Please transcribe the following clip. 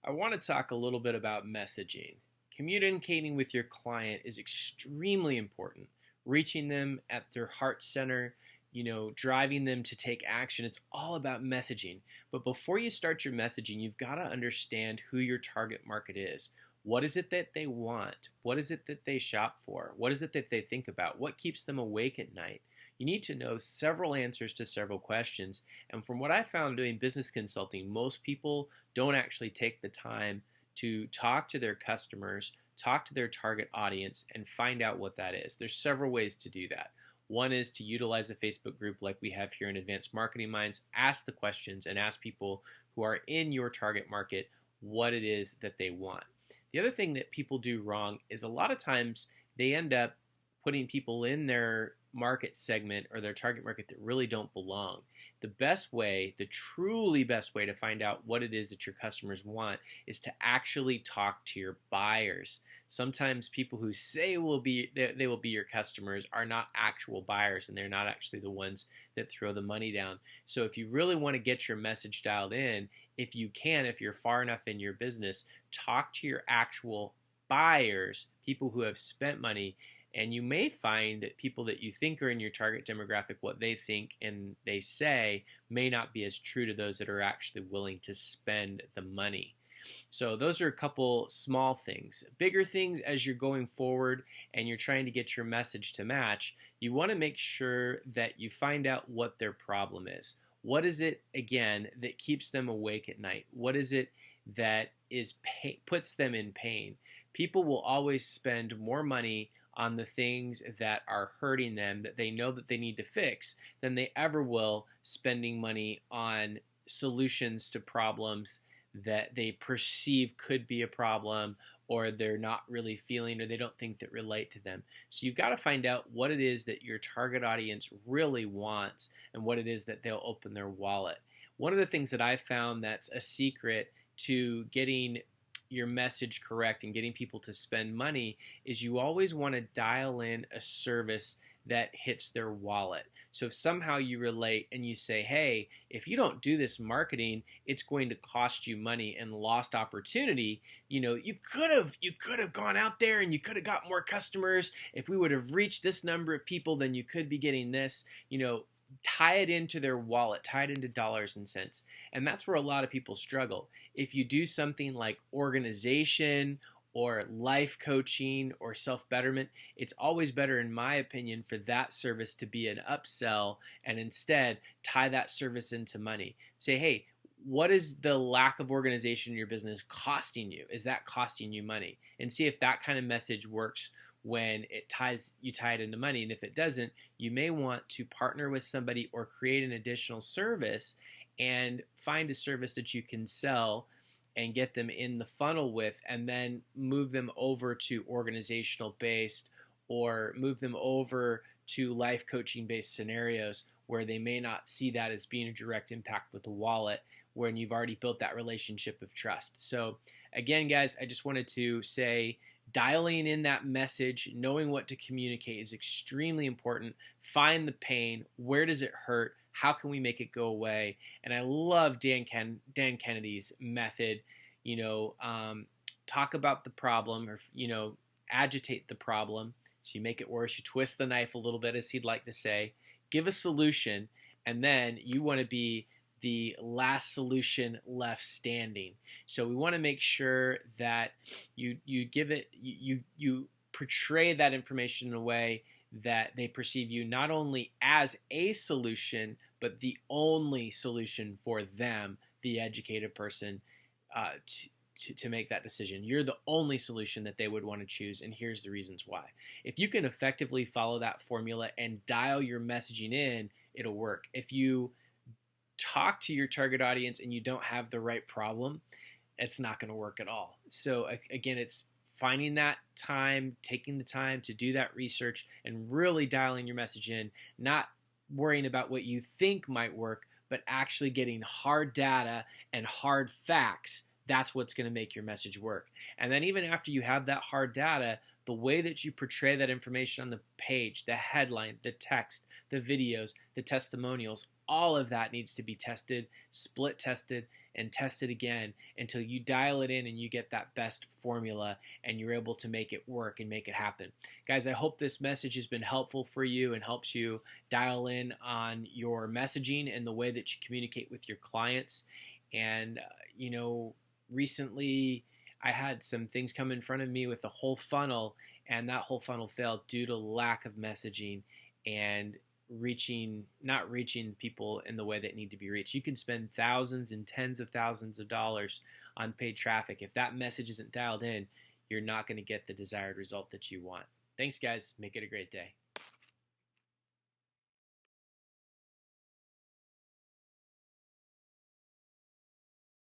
I want to talk a little bit about messaging. Communicating with your client is extremely important. Reaching them at their heart center, driving them to take action. It's all about messaging. But before you start your messaging, you've got to understand who your target market is. What is it that they want? What is it that they shop for? What is it that they think about? What keeps them awake at night? You need to know several answers to several questions. And from what I found doing business consulting, most people don't actually take the time to talk to their customers, talk to their target audience, and find out what that is. There's several ways to do that. One is to utilize a Facebook group like we have here in Advanced Marketing Minds. Ask the questions and ask people who are in your target market what it is that they want. The other thing that people do wrong is a lot of times they end up putting people in their market segment or their target market that really don't belong. The best way, the truly best way to find out what it is that your customers want is to actually talk to your buyers. Sometimes people who say they will be your customers are not actual buyers, and they're not actually the ones that throw the money down. So if you really want to get your message dialed in, if you're far enough in your business, talk to your actual buyers, people who have spent money. And you may find that people that you think are in your target demographic, what they think and they say may not be as true to those that are actually willing to spend the money. So those are a couple small things. Bigger things as you're going forward and you're trying to get your message to match, you want to make sure that you find out what their problem is. What is it, again, that keeps them awake at night? What is it that puts them in pain? People will always spend more money on the things that are hurting them, that they know that they need to fix, than they ever will spending money on solutions to problems that they perceive could be a problem, or they're not really feeling, or they don't think that relate to them. So you've got to find out what it is that your target audience really wants and what it is that they'll open their wallet. One of the things that I've found that's a secret to getting your message correct and getting people to spend money is you always want to dial in a service that hits their wallet. So if somehow you relate and you say, hey, if you don't do this marketing, it's going to cost you money and lost opportunity. You could have gone out there and you could have got more customers. If we would have reached this number of people, then you could be getting this. Tie it into their wallet, tie it into dollars and cents. And that's where a lot of people struggle. If you do something like organization or life coaching or self-betterment, it's always better, in my opinion, for that service to be an upsell and instead tie that service into money. Say, hey, what is the lack of organization in your business costing you? Is that costing you money? And see if that kind of message works when you tie it into money. And if it doesn't, you may want to partner with somebody or create an additional service and find a service that you can sell and get them in the funnel with, and then move them over to organizational based or move them over to life coaching based scenarios where they may not see that as being a direct impact with the wallet when you've already built that relationship of trust. So again, guys, I just wanted to say, dialing in that message, knowing what to communicate is extremely important. Find the pain. Where does it hurt? How can we make it go away? And I love Dan Kennedy's method. Talk about the problem, or agitate the problem. So you make it worse. You twist the knife a little bit, as he'd like to say. Give a solution, and then you want to be the last solution left standing. So we want to make sure that you portray that information in a way that they perceive you not only as a solution, but the only solution for them, the educated person, to make that decision. You're the only solution that they would want to choose, and here's the reasons why. If you can effectively follow that formula and dial your messaging in, it'll work. If you talk to your target audience and you don't have the right problem, it's not going to work at all. So again, it's finding that time, taking the time to do that research and really dialing your message in, not worrying about what you think might work, but actually getting hard data and hard facts. That's what's going to make your message work. And then even after you have that hard data, the way that you portray that information on the page, the headline, the text, the videos, the testimonials, all of that needs to be tested, split tested, and test it again until you dial it in and you get that best formula and you're able to make it work and make it happen. Guys, I hope this message has been helpful for you and helps you dial in on your messaging and the way that you communicate with your clients. And, recently I had some things come in front of me with the whole funnel, and that whole funnel failed due to lack of messaging and not reaching people in the way that need to be reached. You can spend thousands and tens of thousands of dollars on paid traffic. If that message isn't dialed in, you're not going to get the desired result that you want. Thanks, guys. Make it a great day.